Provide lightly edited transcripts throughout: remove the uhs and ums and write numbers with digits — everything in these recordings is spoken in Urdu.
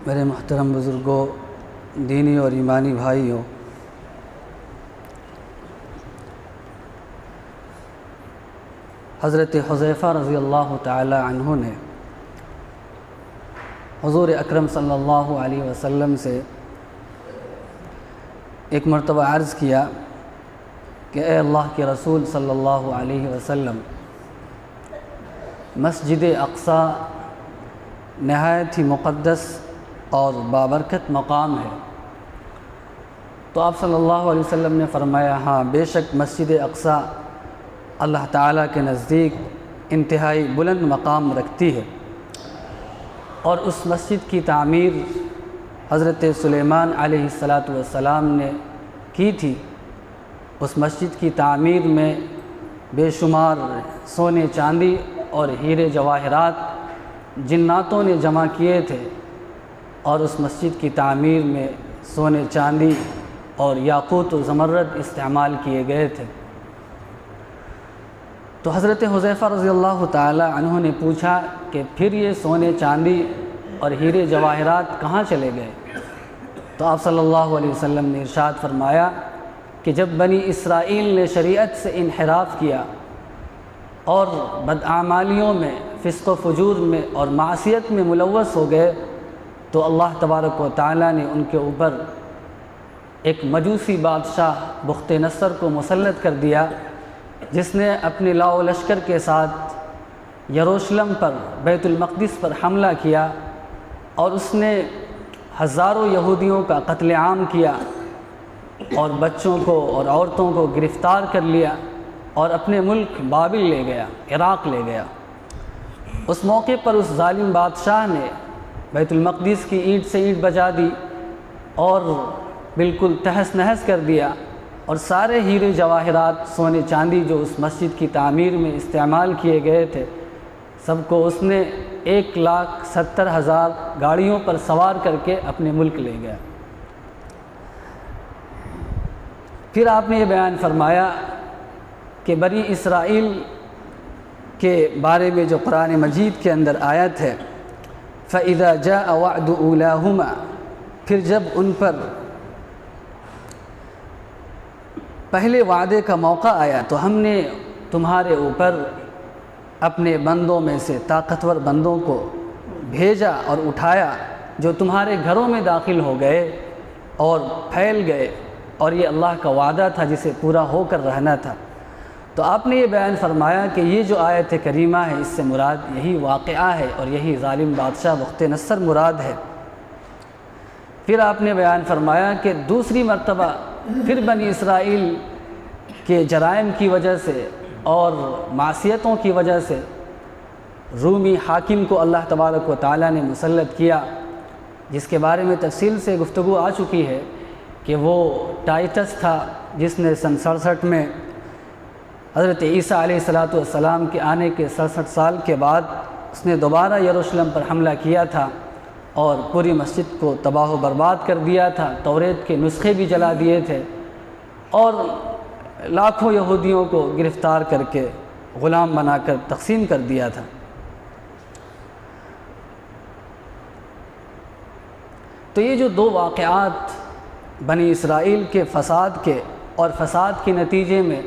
میرے محترم بزرگوں، دینی اور ایمانی بھائیوں، حضرت حذیفہ رضی اللہ تعالی عنہ نے حضور اکرم صلی اللہ علیہ وسلم سے ایک مرتبہ عرض کیا کہ اے اللہ کے رسول صلی اللہ علیہ وسلم، مسجد اقصی نہایت ہی مقدس اور بابرکت مقام ہے۔ تو آپ صلی اللہ علیہ وسلم نے فرمایا، ہاں بے شک مسجد اقصی اللہ تعالیٰ کے نزدیک انتہائی بلند مقام رکھتی ہے، اور اس مسجد کی تعمیر حضرت سلیمان علیہ السلام نے کی تھی۔ اس مسجد کی تعمیر میں بے شمار سونے چاندی اور ہیرے جواہرات جناتوں نے جمع کیے تھے، اور اس مسجد کی تعمیر میں سونے چاندی اور یاقوت و زمرد استعمال کیے گئے تھے۔ تو حضرت حذیفہ رضی اللہ تعالی عنہ نے پوچھا کہ پھر یہ سونے چاندی اور ہیرے جواہرات کہاں چلے گئے؟ تو آپ صلی اللہ علیہ وسلم نے ارشاد فرمایا کہ جب بنی اسرائیل نے شریعت سے انحراف کیا اور بدعمالیوں میں، فسق و فجور میں اور معصیت میں ملوث ہو گئے، تو اللہ تبارک و تعالیٰ نے ان کے اوپر ایک مجوسی بادشاہ بخت نصر کو مسلط کر دیا، جس نے اپنے لاؤ و لشکر کے ساتھ یروشلم پر، بیت المقدس پر حملہ کیا، اور اس نے ہزاروں یہودیوں کا قتل عام کیا، اور بچوں کو اور عورتوں کو گرفتار کر لیا، اور اپنے ملک بابل لے گیا، عراق لے گیا۔ اس موقع پر اس ظالم بادشاہ نے بیت المقدس کی اینٹ سے اینٹ بجا دی اور بالکل تہس نہس کر دیا، اور سارے ہیرے جواہرات، سونے چاندی جو اس مسجد کی تعمیر میں استعمال کیے گئے تھے، سب کو اس نے 1,70,000 گاڑیوں پر سوار کر کے اپنے ملک لے گیا۔ پھر آپ نے یہ بیان فرمایا کہ بنی اسرائیل کے بارے میں جو قرآن مجید کے اندر آیت ہے، فَإِذَا جَاءَ وَعْدُ أُولَاهُمَا، پھر جب ان پر پہلے وعدے کا موقع آیا تو ہم نے تمہارے اوپر اپنے بندوں میں سے طاقتور بندوں کو بھیجا اور اٹھایا، جو تمہارے گھروں میں داخل ہو گئے اور پھیل گئے، اور یہ اللہ کا وعدہ تھا جسے پورا ہو کر رہنا تھا۔ تو آپ نے یہ بیان فرمایا کہ یہ جو آیت کریمہ ہے، اس سے مراد یہی واقعہ ہے، اور یہی ظالم بادشاہ بخت نصر مراد ہے۔ پھر آپ نے بیان فرمایا کہ دوسری مرتبہ پھر بنی اسرائیل کے جرائم کی وجہ سے اور معصیتوں کی وجہ سے رومی حاکم کو اللہ تبارک و تعالیٰ نے مسلط کیا، جس کے بارے میں تفصیل سے گفتگو آ چکی ہے کہ وہ ٹائٹس تھا، جس نے سن 67 میں حضرت عیسیٰ علیہ السلام کے آنے کے 67 سال کے بعد اس نے دوبارہ یروشلم پر حملہ کیا تھا، اور پوری مسجد کو تباہ و برباد کر دیا تھا، توریت کے نسخے بھی جلا دیے تھے، اور لاکھوں یہودیوں کو گرفتار کر کے غلام بنا کر تقسیم کر دیا تھا۔ تو یہ جو دو واقعات بنی اسرائیل کے فساد کے اور فساد کے نتیجے میں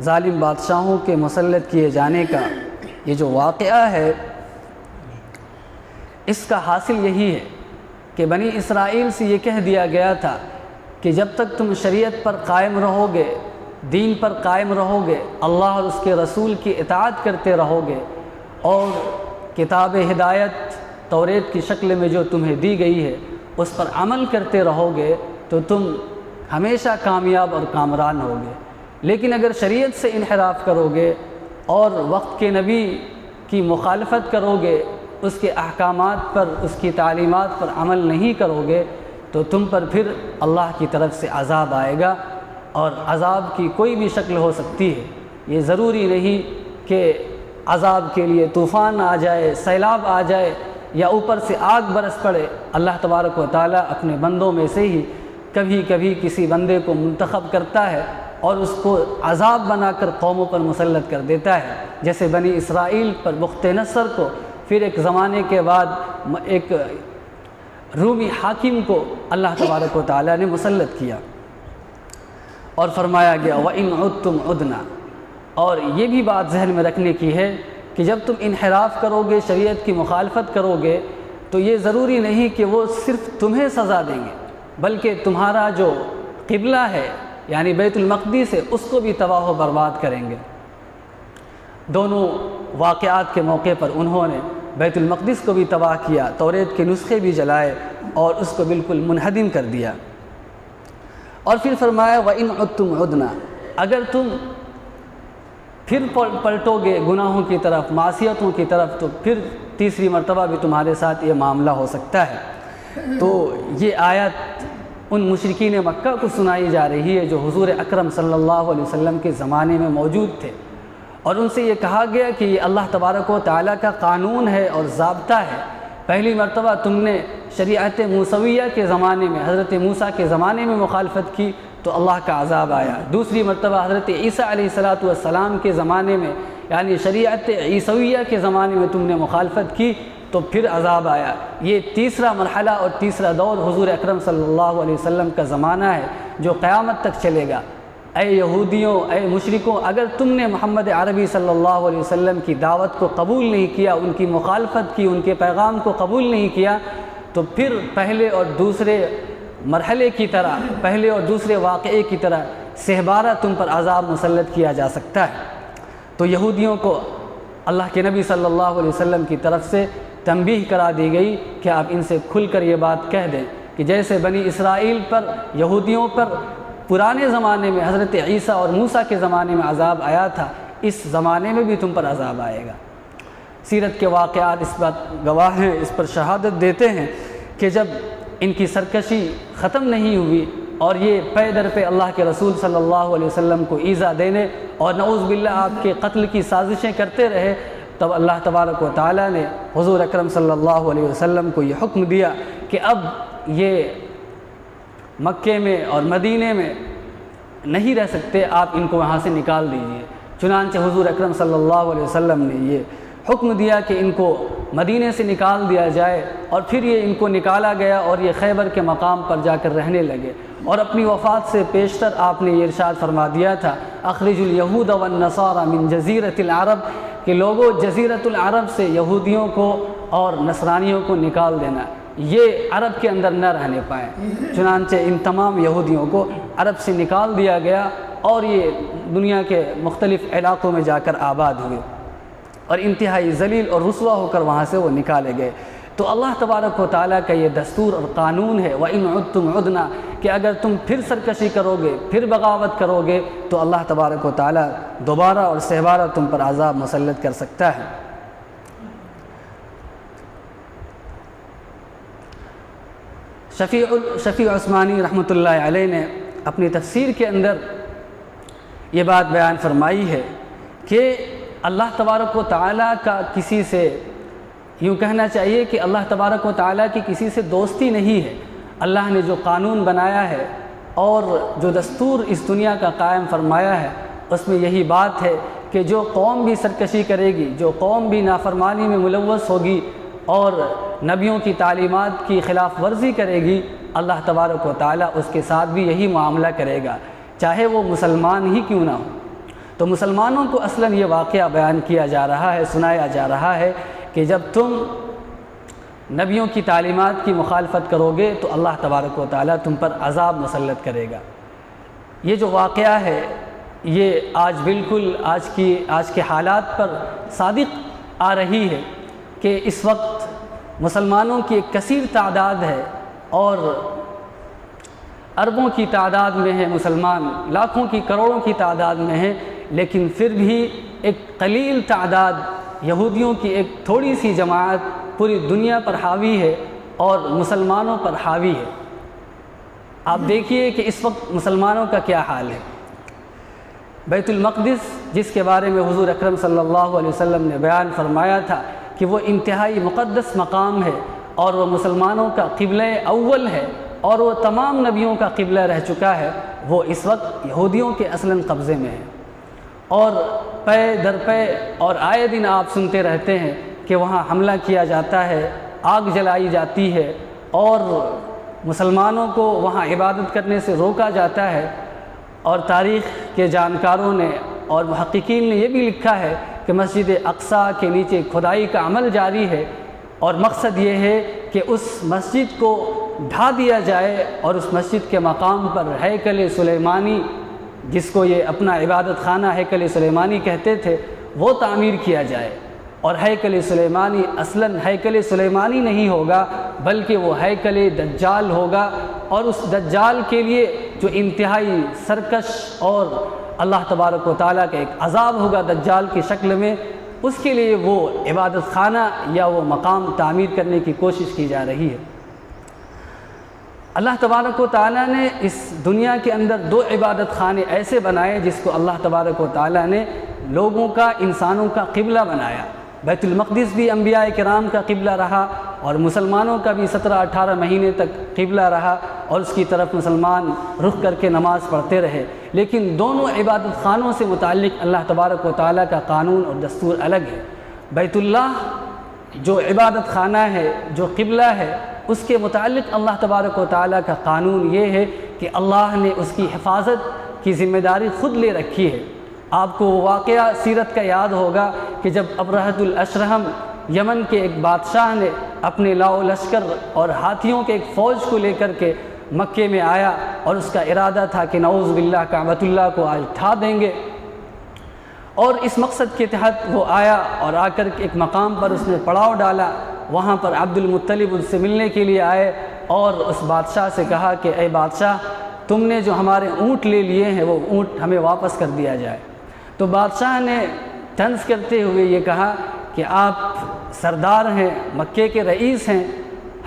ظالم بادشاہوں کے مسلط کیے جانے کا یہ جو واقعہ ہے، اس کا حاصل یہی ہے کہ بنی اسرائیل سے یہ کہہ دیا گیا تھا کہ جب تک تم شریعت پر قائم رہو گے، دین پر قائم رہو گے، اللہ اور اس کے رسول کی اطاعت کرتے رہو گے، اور کتاب ہدایت توریت کی شکل میں جو تمہیں دی گئی ہے اس پر عمل کرتے رہو گے، تو تم ہمیشہ کامیاب اور کامران ہوگے۔ لیکن اگر شریعت سے انحراف کرو گے اور وقت کے نبی کی مخالفت کرو گے، اس کے احکامات پر، اس کی تعلیمات پر عمل نہیں کرو گے، تو تم پر پھر اللہ کی طرف سے عذاب آئے گا، اور عذاب کی کوئی بھی شکل ہو سکتی ہے۔ یہ ضروری نہیں کہ عذاب کے لیے طوفان آ جائے، سیلاب آ جائے، یا اوپر سے آگ برس پڑے۔ اللہ تبارک و تعالیٰ اپنے بندوں میں سے ہی کبھی کبھی کسی بندے کو منتخب کرتا ہے اور اس کو عذاب بنا کر قوموں پر مسلط کر دیتا ہے، جیسے بنی اسرائیل پر بخت نصر کو پھر ایک زمانے کے بعد ایک رومی حاکم کو اللہ تبارک و تعالیٰ نے مسلط کیا اور فرمایا گیا وَإِنْ عُدْتُمْ عُدْنَا، اور یہ بھی بات ذہن میں رکھنے کی ہے کہ جب تم انحراف کرو گے، شریعت کی مخالفت کرو گے، تو یہ ضروری نہیں کہ وہ صرف تمہیں سزا دیں گے، بلکہ تمہارا جو قبلہ ہے یعنی بیت المقدس ہے اس کو بھی تباہ و برباد کریں گے۔ دونوں واقعات کے موقع پر انہوں نے بیت المقدس کو بھی تباہ کیا، توریت کے نسخے بھی جلائے اور اس کو بالکل منہدم کر دیا۔ اور پھر فرمایا وَإِنْ عُدْتُمْ عُدْنَا، اگر تم پھر پلٹو گے گناہوں کی طرف، معصیتوں کی طرف، تو پھر تیسری مرتبہ بھی تمہارے ساتھ یہ معاملہ ہو سکتا ہے۔ تو یہ آیت ان مشرکین مکہ کو سنائی جا رہی ہے جو حضور اکرم صلی اللہ علیہ وسلم کے زمانے میں موجود تھے، اور ان سے یہ کہا گیا کہ یہ اللہ تبارک و تعالیٰ کا قانون ہے اور ضابطہ ہے۔ پہلی مرتبہ تم نے شریعت موسویہ کے زمانے میں، حضرت موسیٰ کے زمانے میں مخالفت کی تو اللہ کا عذاب آیا۔ دوسری مرتبہ حضرت عیسیٰ علیہ السلام کے زمانے میں یعنی شریعت عیسویہ کے زمانے میں تم نے مخالفت کی تو پھر عذاب آیا۔ یہ تیسرا مرحلہ اور تیسرا دور حضور اکرم صلی اللہ علیہ وسلم کا زمانہ ہے جو قیامت تک چلے گا۔ اے یہودیوں، اے مشرکوں، اگر تم نے محمد عربی صلی اللہ علیہ وسلم کی دعوت کو قبول نہیں کیا، ان کی مخالفت کی، ان کے پیغام کو قبول نہیں کیا، تو پھر پہلے اور دوسرے مرحلے کی طرح، پہلے اور دوسرے واقعے کی طرح سہبارہ تم پر عذاب مسلط کیا جا سکتا ہے۔ تو یہودیوں کو اللہ کے نبی صلی اللہ علیہ وسلم کی طرف سے تنبیہ کرا دی گئی کہ آپ ان سے کھل کر یہ بات کہہ دیں کہ جیسے بنی اسرائیل پر، یہودیوں پر پرانے زمانے میں حضرت عیسیٰ اور موسیٰ کے زمانے میں عذاب آیا تھا، اس زمانے میں بھی تم پر عذاب آئے گا۔ سیرت کے واقعات اس بات گواہ ہیں، اس پر شہادت دیتے ہیں کہ جب ان کی سرکشی ختم نہیں ہوئی اور یہ پے در پہ اللہ کے رسول صلی اللہ علیہ وسلم کو ایذا دینے اور نعوذ باللہ آپ کے قتل کی سازشیں کرتے رہے، تب اللہ تبارک و تعالیٰ نے حضور اکرم صلی اللہ علیہ وسلم کو یہ حکم دیا کہ اب یہ مکے میں اور مدینے میں نہیں رہ سکتے، آپ ان کو وہاں سے نکال دیجئے۔ چنانچہ حضور اکرم صلی اللہ علیہ وسلم نے یہ حکم دیا کہ ان کو مدینے سے نکال دیا جائے، اور پھر یہ ان کو نکالا گیا اور یہ خیبر کے مقام پر جا کر رہنے لگے۔ اور اپنی وفات سے پیشتر آپ نے یہ ارشاد فرما دیا تھا اخرج الیہود والنصارى من جزیرۃ العرب، کہ لوگوں جزیرۃ العرب سے یہودیوں کو اور نصرانیوں کو نکال دینا، یہ عرب کے اندر نہ رہنے پائیں۔ چنانچہ ان تمام یہودیوں کو عرب سے نکال دیا گیا اور یہ دنیا کے مختلف علاقوں میں جا کر آباد ہوئے اور انتہائی ذلیل اور رسوا ہو کر وہاں سے وہ نکالے گئے۔ تو اللہ تبارک و تعالیٰ کا یہ دستور اور قانون ہے وَإِنْ عُدْتُمْ عُدْنَا، کہ اگر تم پھر سرکشی کرو گے، پھر بغاوت کرو گے تو اللہ تبارک و تعالیٰ دوبارہ اور سہبارہ تم پر عذاب مسلط کر سکتا ہے۔ شفیع عثمانی رحمۃ اللہ علیہ نے اپنی تفسیر کے اندر یہ بات بیان فرمائی ہے کہ اللہ تبارک و تعالیٰ کا کسی سے، یوں کہنا چاہیے کہ اللہ تبارک و تعالیٰ کی کسی سے دوستی نہیں ہے۔ اللہ نے جو قانون بنایا ہے اور جو دستور اس دنیا کا قائم فرمایا ہے اس میں یہی بات ہے کہ جو قوم بھی سرکشی کرے گی، جو قوم بھی نافرمانی میں ملوث ہوگی اور نبیوں کی تعلیمات کی خلاف ورزی کرے گی، اللہ تبارک و تعالیٰ اس کے ساتھ بھی یہی معاملہ کرے گا، چاہے وہ مسلمان ہی کیوں نہ ہو۔ تو مسلمانوں کو اصلاً یہ واقعہ بیان کیا جا رہا ہے، سنایا جا رہا ہے کہ جب تم نبیوں کی تعلیمات کی مخالفت کرو گے تو اللہ تبارک و تعالیٰ تم پر عذاب مسلط کرے گا۔ یہ جو واقعہ ہے یہ آج بالکل آج کے حالات پر صادق آ رہی ہے کہ اس وقت مسلمانوں کی ایک کثیر تعداد ہے اور اربوں کی تعداد میں ہے مسلمان، لاکھوں کی کروڑوں کی تعداد میں ہے، لیکن پھر بھی ایک قلیل تعداد یہودیوں کی ایک تھوڑی سی جماعت پوری دنیا پر حاوی ہے اور مسلمانوں پر حاوی ہے۔ آپ دیکھیے کہ اس وقت مسلمانوں کا کیا حال ہے۔ بیت المقدس جس کے بارے میں حضور اکرم صلی اللہ علیہ وسلم نے بیان فرمایا تھا کہ وہ انتہائی مقدس مقام ہے اور وہ مسلمانوں کا قبلہ اول ہے اور وہ تمام نبیوں کا قبلہ رہ چکا ہے، وہ اس وقت یہودیوں کے اصلاً قبضے میں ہے۔ اور پے در پے اور آئے دن آپ سنتے رہتے ہیں کہ وہاں حملہ کیا جاتا ہے، آگ جلائی جاتی ہے اور مسلمانوں کو وہاں عبادت کرنے سے روکا جاتا ہے، اور تاریخ کے جانکاروں نے اور محققین نے یہ بھی لکھا ہے کہ مسجد اقصیٰ کے نیچے کھدائی کا عمل جاری ہے، اور مقصد یہ ہے کہ اس مسجد کو ڈھا دیا جائے اور اس مسجد کے مقام پر ہیکل سلیمانی، جس کو یہ اپنا عبادت خانہ ہیکل سلیمانی کہتے تھے، وہ تعمیر کیا جائے۔ اور ہیکل سلیمانی اصلاً ہیکل سلیمانی نہیں ہوگا، بلکہ وہ ہیکل دجال ہوگا، اور اس دجال کے لیے جو انتہائی سرکش اور اللہ تبارک و تعالیٰ کا ایک عذاب ہوگا دجال کی شکل میں، اس کے لیے وہ عبادت خانہ یا وہ مقام تعمیر کرنے کی کوشش کی جا رہی ہے۔ اللہ تبارک و تعالیٰ نے اس دنیا کے اندر 2 عبادت خانے ایسے بنائے جس کو اللہ تبارک و تعالیٰ نے لوگوں کا، انسانوں کا قبلہ بنایا۔ بیت المقدس بھی انبیاء کرام کا قبلہ رہا، اور مسلمانوں کا بھی 17-18 مہینے تک قبلہ رہا، اور اس کی طرف مسلمان رخ کر کے نماز پڑھتے رہے۔ لیکن دونوں عبادت خانوں سے متعلق اللہ تبارک و تعالیٰ کا قانون اور دستور الگ ہے۔ بیت اللہ جو عبادت خانہ ہے، جو قبلہ ہے، اس کے متعلق اللہ تبارک و تعالیٰ کا قانون یہ ہے کہ اللہ نے اس کی حفاظت کی ذمہ داری خود لے رکھی ہے۔ آپ کو وہ واقعہ سیرت کا یاد ہوگا کہ جب ابرہۃ الاشرہم یمن کے ایک بادشاہ نے اپنے لاؤ لشکر اور ہاتھیوں کے ایک فوج کو لے کر کے مکے میں آیا، اور اس کا ارادہ تھا کہ نعوذ باللہ کعبۃ اللہ کو آج ڈھا دیں گے، اور اس مقصد کے تحت وہ آیا، اور آ کر کے ایک مقام پر اس نے پڑاؤ ڈالا۔ وہاں پر عبد المطلب ان سے ملنے کے لیے آئے، اور اس بادشاہ سے کہا کہ اے بادشاہ، تم نے جو ہمارے اونٹ لے لیے ہیں وہ اونٹ ہمیں واپس کر دیا جائے۔ تو بادشاہ نے طنز کرتے ہوئے یہ کہا کہ آپ سردار ہیں، مکے کے رئیس ہیں،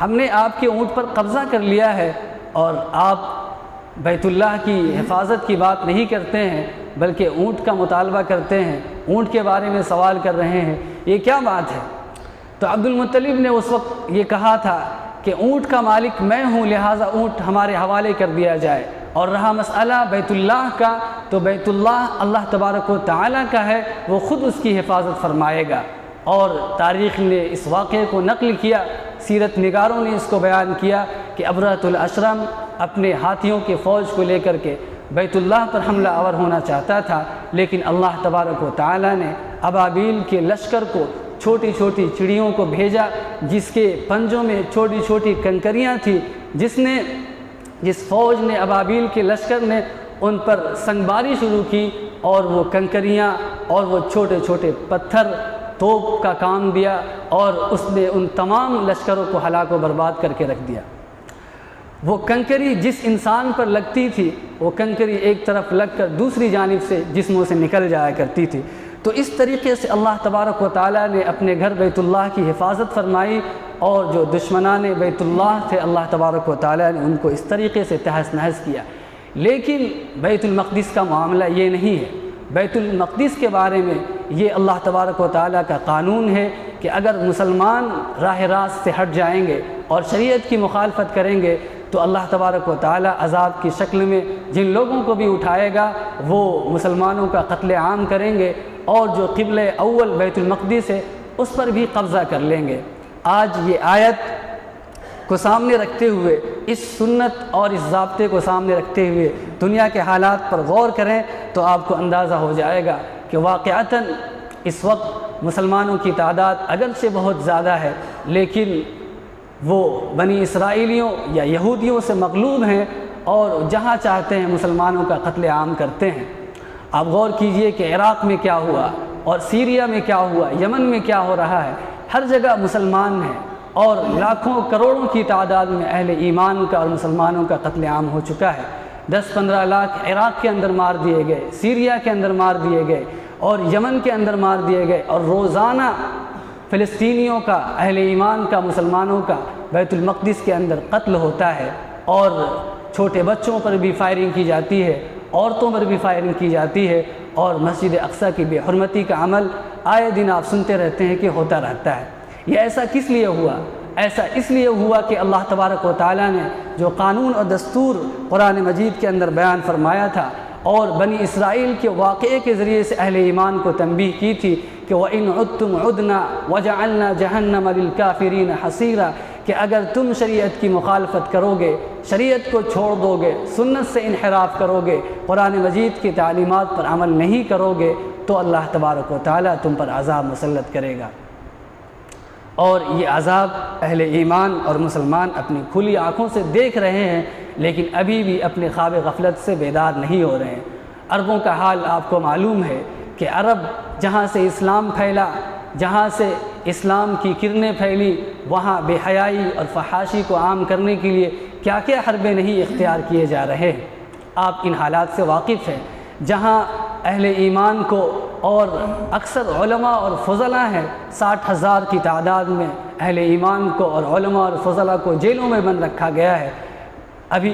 ہم نے آپ کے اونٹ پر قبضہ کر لیا ہے، اور آپ بیت اللہ کی حفاظت کی بات نہیں کرتے ہیں بلکہ اونٹ کا مطالبہ کرتے ہیں، اونٹ کے بارے میں سوال کر رہے ہیں، یہ کیا بات ہے؟ تو عبد المطلب نے اس وقت یہ کہا تھا کہ اونٹ کا مالک میں ہوں، لہٰذا اونٹ ہمارے حوالے کر دیا جائے، اور رہا مسئلہ بیت اللہ کا تو بیت اللہ اللہ تبارک و تعالیٰ کا ہے، وہ خود اس کی حفاظت فرمائے گا۔ اور تاریخ نے اس واقعے کو نقل کیا، سیرت نگاروں نے اس کو بیان کیا کہ ابرہۃ الاشرم اپنے ہاتھیوں کے فوج کو لے کر کے بیت اللہ پر حملہ آور ہونا چاہتا تھا، لیکن اللہ تبارک و تعالیٰ نے ابابیل کے لشکر کو، چھوٹی چھوٹی چڑیوں کو بھیجا جس کے پنجوں میں چھوٹی چھوٹی کنکریاں تھیں، جس فوج نے، ابابیل کے لشکر نے ان پر سنگباری شروع کی، اور وہ کنکریاں اور وہ چھوٹے چھوٹے پتھر توپ کا کام دیا، اور اس نے ان تمام لشکروں کو ہلاک و برباد کر کے رکھ دیا۔ وہ کنکری جس انسان پر لگتی تھی، وہ کنکری ایک طرف لگ کر دوسری جانب سے جسموں سے نکل جایا کرتی تھی۔ تو اس طریقے سے اللہ تبارک و تعالیٰ نے اپنے گھر بیت اللہ کی حفاظت فرمائی، اور جو دشمنان بیت اللہ تھے اللہ تبارک و تعالیٰ نے ان کو اس طریقے سے تہس نہس کیا۔ لیکن بیت المقدس کا معاملہ یہ نہیں ہے۔ بیت المقدس کے بارے میں یہ اللہ تبارک و تعالیٰ کا قانون ہے کہ اگر مسلمان راہ راست سے ہٹ جائیں گے اور شریعت کی مخالفت کریں گے تو اللہ تبارک و تعالیٰ عذاب کی شکل میں جن لوگوں کو بھی اٹھائے گا وہ مسلمانوں کا قتل عام کریں گے، اور جو قبلہ اول بیت المقدس ہے اس پر بھی قبضہ کر لیں گے۔ آج یہ آیت کو سامنے رکھتے ہوئے، اس سنت اور اس ضابطے کو سامنے رکھتے ہوئے دنیا کے حالات پر غور کریں تو آپ کو اندازہ ہو جائے گا کہ واقعتاً اس وقت مسلمانوں کی تعداد اگرچہ بہت زیادہ ہے، لیکن وہ بنی اسرائیلیوں یا یہودیوں سے مغلوب ہیں، اور جہاں چاہتے ہیں مسلمانوں کا قتل عام کرتے ہیں۔ آپ غور کیجئے کہ عراق میں کیا ہوا، اور سیریا میں کیا ہوا، یمن میں کیا ہو رہا ہے، ہر جگہ مسلمان ہیں، اور لاکھوں کروڑوں کی تعداد میں اہل ایمان کا اور مسلمانوں کا قتل عام ہو چکا ہے۔ 10-15 لاکھ عراق کے اندر مار دیے گئے، سیریا کے اندر مار دیے گئے، اور یمن کے اندر مار دیے گئے، اور روزانہ فلسطینیوں کا، اہل ایمان کا، مسلمانوں کا بیت المقدس کے اندر قتل ہوتا ہے، اور چھوٹے بچوں پر بھی فائرنگ کی جاتی ہے، عورتوں پر بھی فائرنگ کی جاتی ہے، اور مسجد اقصیٰ کی بے حرمتی کا عمل آئے دن آپ سنتے رہتے ہیں کہ ہوتا رہتا ہے۔ یہ ایسا کس لیے ہوا؟ ایسا اس لیے ہوا کہ اللہ تبارک و تعالیٰ نے جو قانون اور دستور قرآن مجید کے اندر بیان فرمایا تھا، اور بنی اسرائیل کے واقعے کے ذریعے سے اہل ایمان کو تنبیہ کی تھی کہ وَإِنْ عُدْتُمْ عُدْنَا وَجَعَلْنَا جَهَنَّمَ لِلْكَافِرِينَ حَصِيرًا، کہ اگر تم شریعت کی مخالفت کرو گے، شریعت کو چھوڑ دو گے، سنت سے انحراف کرو گے، قرآن مجید کی تعلیمات پر عمل نہیں کرو گے تو اللہ تبارک و تعالیٰ تم پر عذاب مسلط کرے گا۔ اور یہ عذاب اہل ایمان اور مسلمان اپنی کھلی آنکھوں سے دیکھ رہے ہیں، لیکن ابھی بھی اپنے خواب غفلت سے بیدار نہیں ہو رہے ہیں۔ عربوں کا حال آپ کو معلوم ہے کہ عرب جہاں سے اسلام پھیلا، جہاں سے اسلام کی کرنیں پھیلی، وہاں بے حیائی اور فحاشی کو عام کرنے کے لیے کیا کیا حربے نہیں اختیار کیے جا رہے ہیں۔ آپ ان حالات سے واقف ہیں، جہاں اہل ایمان کو اور اکثر علماء اور فضلاء ہیں، 60,000 کی تعداد میں اہل ایمان کو اور علماء اور فضلاء کو جیلوں میں بند رکھا گیا ہے۔ ابھی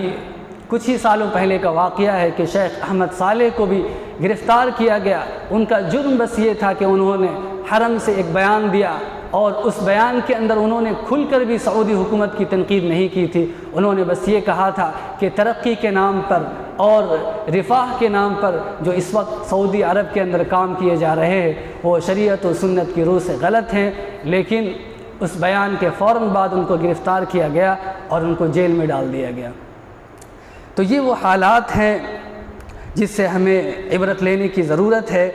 کچھ ہی سالوں پہلے کا واقعہ ہے کہ شیخ احمد صالح کو بھی گرفتار کیا گیا۔ ان کا جرم بس یہ تھا کہ انہوں نے حرم سے ایک بیان دیا، اور اس بیان کے اندر انہوں نے کھل کر بھی سعودی حکومت کی تنقید نہیں کی تھی۔ انہوں نے بس یہ کہا تھا کہ ترقی کے نام پر اور رفاہ کے نام پر جو اس وقت سعودی عرب کے اندر کام کیے جا رہے ہیں وہ شریعت و سنت کی روح سے غلط ہیں، لیکن اس بیان کے فوراً بعد ان کو گرفتار کیا گیا اور ان کو جیل میں ڈال دیا گیا۔ تو یہ وہ حالات ہیں جس سے ہمیں عبرت لینے کی ضرورت ہے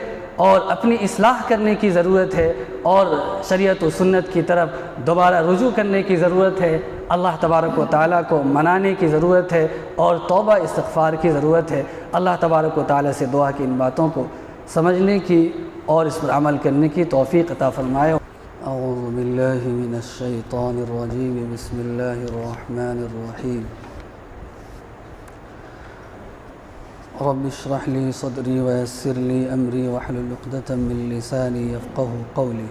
اور اپنی اصلاح کرنے کی ضرورت ہے، اور شریعت و سنت کی طرف دوبارہ رجوع کرنے کی ضرورت ہے، اللہ تبارک و تعالیٰ کو منانے کی ضرورت ہے اور توبہ استغفار کی ضرورت ہے۔ اللہ تبارک و تعالیٰ سے دعا کہ ان باتوں کو سمجھنے کی اور اس پر عمل کرنے کی توفیق عطا فرمائے۔ اعوذ باللہ من الشیطان الرجیم، بسم اللہ الرحمن الرحیم۔ رب اشرح لي صدري ويسر لي أمري واحلل عقدة من لساني يفقهوا قولي۔